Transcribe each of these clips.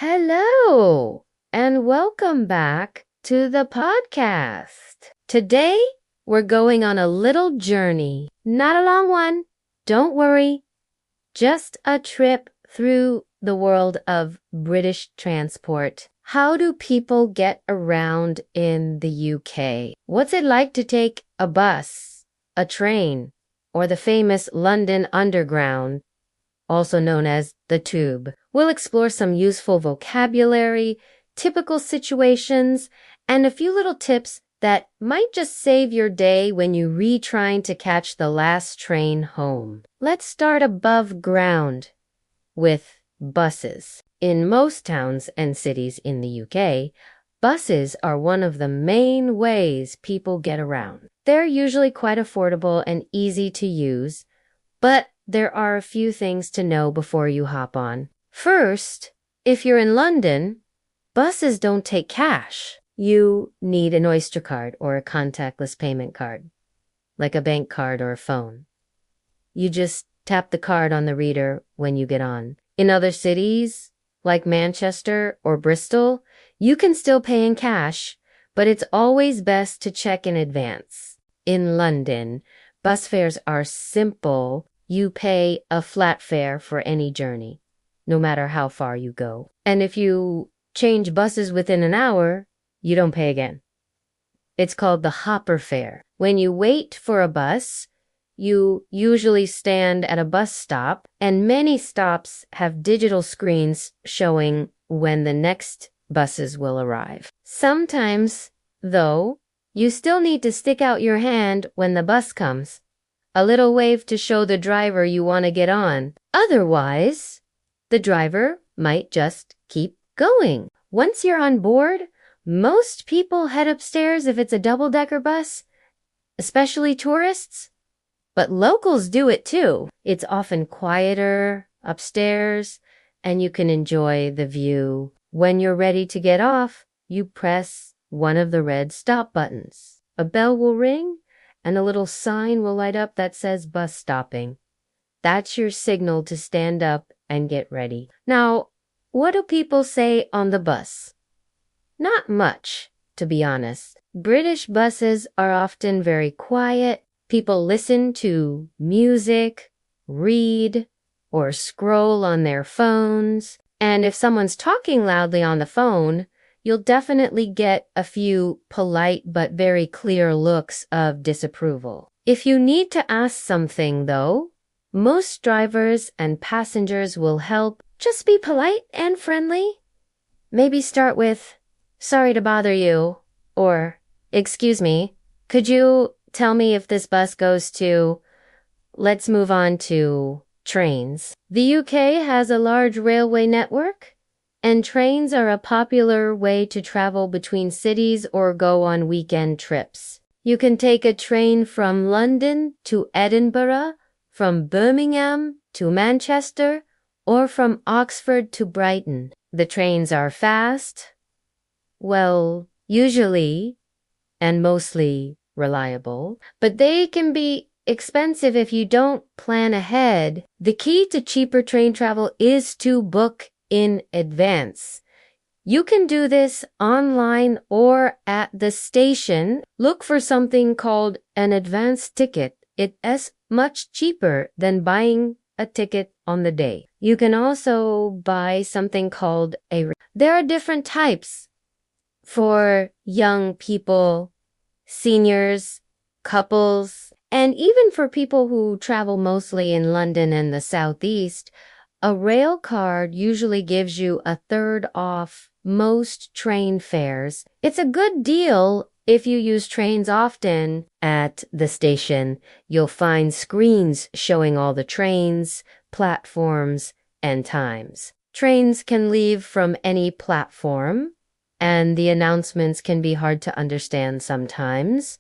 Hello, and welcome back to the podcast. Today, we're going on a little journey. Not a long one, don't worry. Just a trip through the world of British transport. How do people get around in the UK? What's it like to take a bus, a train, or the famous London Underground, also known as the Tube? We'll explore some useful vocabulary, typical situations, and a few little tips that might just save your day when you trying to catch the last train home. Let's start above ground with buses. In most towns and cities in the UK, buses are one of the main ways people get around. They're usually quite affordable and easy to use, but there are a few things to know before you hop on. First, if you're in London, buses don't take cash. You need an Oyster card or a contactless payment card, like a bank card or a phone. You just tap the card on the reader when you get on. In other cities, like Manchester or Bristol, you can still pay in cash, but it's always best to check in advance. In London, bus fares are simple. You pay a flat fare for any journey, no matter how far you go. And if you change buses within an hour, you don't pay again. It's called the hopper fare. When you wait for a bus, you usually stand at a bus stop, and many stops have digital screens showing when the next buses will arrive. Sometimes, though, you still need to stick out your hand when the bus comes. A little wave to show the driver you want to get on. Otherwise, the driver might just keep going. Once you're on board, most people head upstairs if it's a double-decker bus, especially tourists. But locals do it too. It's often quieter upstairs, and you can enjoy the view. When you're ready to get off, you press one of the red stop buttons. A bell will ring, and a little sign will light up that says bus stopping. That's your signal to stand up and get ready. Now, what do people say on the bus? Not much, to be honest. British buses are often very quiet. People listen to music, read, or scroll on their phones. And if someone's talking loudly on the phone, you'll definitely get a few polite but very clear looks of disapproval. If you need to ask something, though, most drivers and passengers will help. Just be polite and friendly. Maybe start with, "Sorry to bother you," or, "Excuse me, could you tell me if this bus goes to..." Let's move on to trains. The UK has a large railway network, and trains are a popular way to travel between cities or go on weekend trips. You can take a train from London to Edinburgh, from Birmingham to Manchester, or from Oxford to Brighton. The trains are fast, well, usually and mostly reliable, but they can be expensive if you don't plan ahead. The key to cheaper train travel is to book in advance. You can do this online or at the station. Look for something called an advance ticket. It is much cheaper than buying a ticket on the day. You can also buy something called There are different types for young people, seniors, couples, and even for people who travel mostly in London and the Southeast. A rail card usually gives you a third off most train fares. It's a good deal if you use trains often. At the station, you'll find screens showing all the trains, platforms, and times. Trains can leave from any platform, and the announcements can be hard to understand sometimes,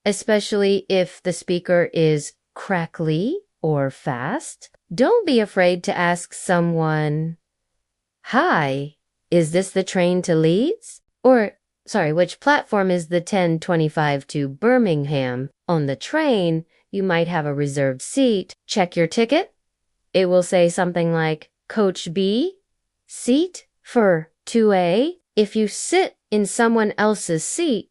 especially if the speaker is crackly or fast. Don't be afraid to ask someone, "Hi, is this the train to Leeds?" Or, which platform is the 10:25 to Birmingham? On the train, you might have a reserved seat. Check your ticket. It will say something like, "Coach B, seat For 2A, if you sit in someone else's seat,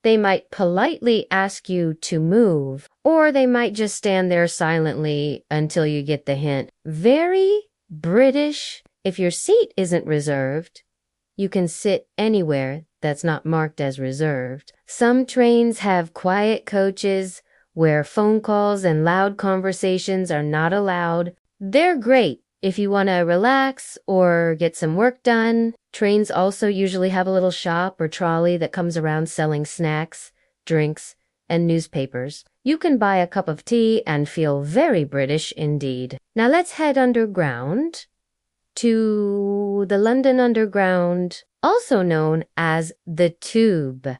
they might politely ask you to move, or they might just stand there silently until you get the hint. Very British. If your seat isn't reserved, you can sit anywhere that's not marked as reserved. Some trains have quiet coaches where phone calls and loud conversations are not allowed. They're great if you want to relax or get some work done. Trains also usually have a little shop or trolley that comes around selling snacks, drinks, and newspapers. You can buy a cup of tea and feel very British indeed. Now let's head underground to the London Underground, also known as the Tube.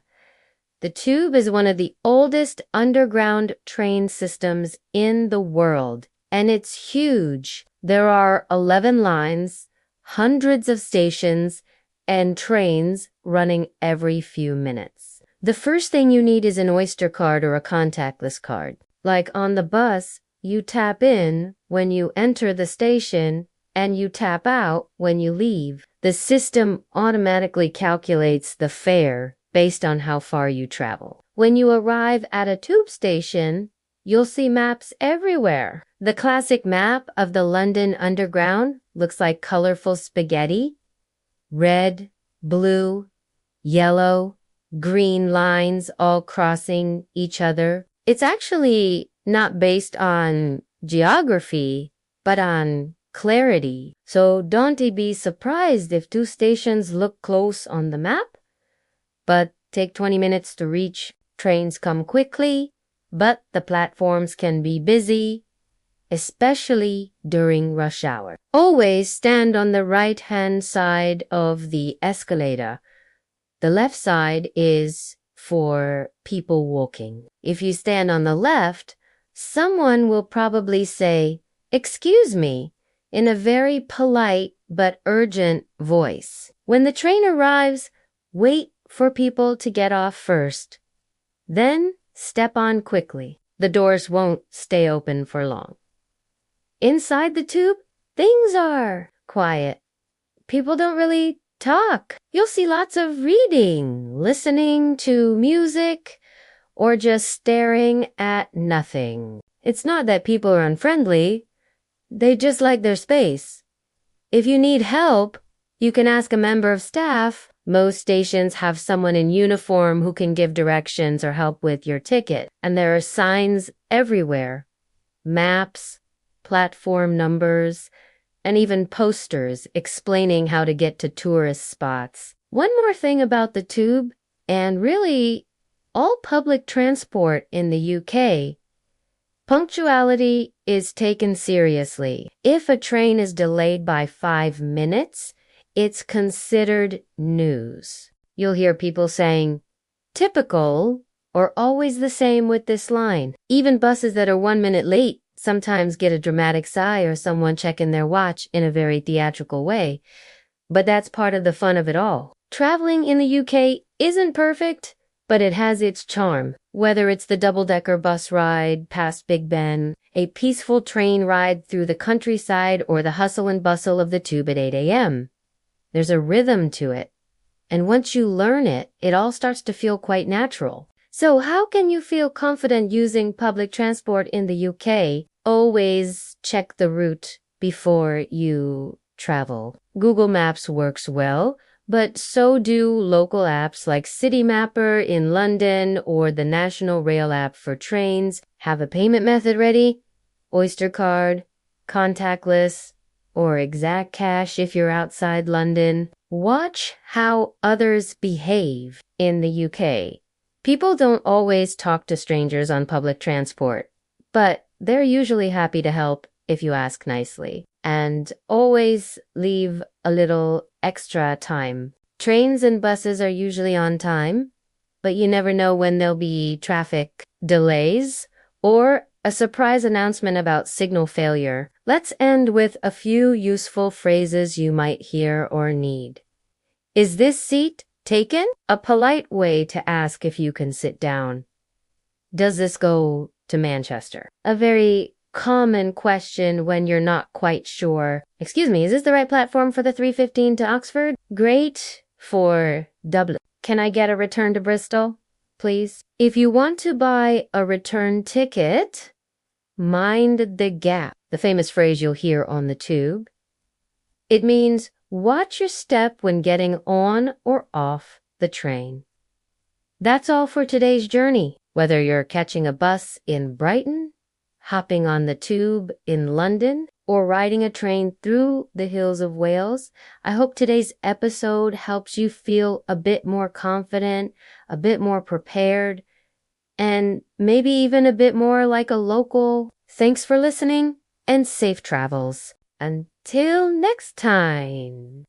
The Tube is one of the oldest underground train systems in the world, and it's huge. There are 11 lines, hundreds of stations, and trains running every few minutes. The first thing you need is an Oyster card or a contactless card. Like on the bus, you tap in when you enter the station and you tap out when you leave. The system automatically calculates the fare based on how far you travel. When you arrive at a tube station, you'll see maps everywhere. The classic map of the London Underground looks like colorful spaghetti. Red, blue, yellow, green lines all crossing each other. It's actually not based on geography, but on clarity. So don't be surprised if two stations look close on the map, but take 20 minutes to reach. Trains come quickly, but the platforms can be busy, especially during rush hour. Always stand on the right-hand side of the escalator. The left side is for people walking. If you stand on the left, someone will probably say, "Excuse me," in a very polite but urgent voice. When the train arrives, wait for people to get off first. Then step on quickly. The doors won't stay open for long. Inside the tube, things are quiet. People don't really talk. You'll see lots of reading, listening to music, or just staring at nothing. It's not that people are unfriendly. They just like their space. If you need help, you can ask a member of staff. Most stations have someone in uniform who can give directions or help with your ticket. And there are signs everywhere. Maps, platform numbers, and even posters explaining how to get to tourist spots. One more thing about the tube, and really all public transport in the UK, punctuality is taken seriously. If a train is delayed by 5 minutes, it's considered news. You'll hear people saying, "Typical," or "always the same with this line." Even buses that are 1 minute late sometimes get a dramatic sigh or someone checking their watch in a very theatrical way. But that's part of the fun of it all. Traveling in the UK isn't perfect, but it has its charm. Whether it's the double-decker bus ride past Big Ben, a peaceful train ride through the countryside, or the hustle and bustle of the tube at 8 a.m. There's a rhythm to it. And once you learn it, it all starts to feel quite natural. So how can you feel confident using public transport in the UK? Always check the route before you travel. Google Maps works well, but so do local apps like City Mapper in London or the National Rail app for trains. Have a payment method ready? Oyster card, contactless, or exact cash if you're outside London. Watch how others behave in the UK. People don't always talk to strangers on public transport, but they're usually happy to help if you ask nicely. And always leave a little extra time. Trains and buses are usually on time, but you never know when there'll be traffic delays or a surprise announcement about signal failure. Let's end with a few useful phrases you might hear or need. Is this seat taken? A polite way to ask if you can sit down. Does this go to Manchester? A very common question when you're not quite sure. Excuse me, is this the right platform for the 3:15 to Oxford? Great for Dublin. Can I get a return to Bristol, please? If you want to buy a return ticket, mind the gap, the famous phrase you'll hear on the tube. It means watch your step when getting on or off the train. That's all for today's journey. Whether you're catching a bus in Brighton, hopping on the tube in London, or riding a train through the hills of Wales, I hope today's episode helps you feel a bit more confident, a bit more prepared, and maybe even a bit more like a local. Thanks for listening and safe travels. Until next time.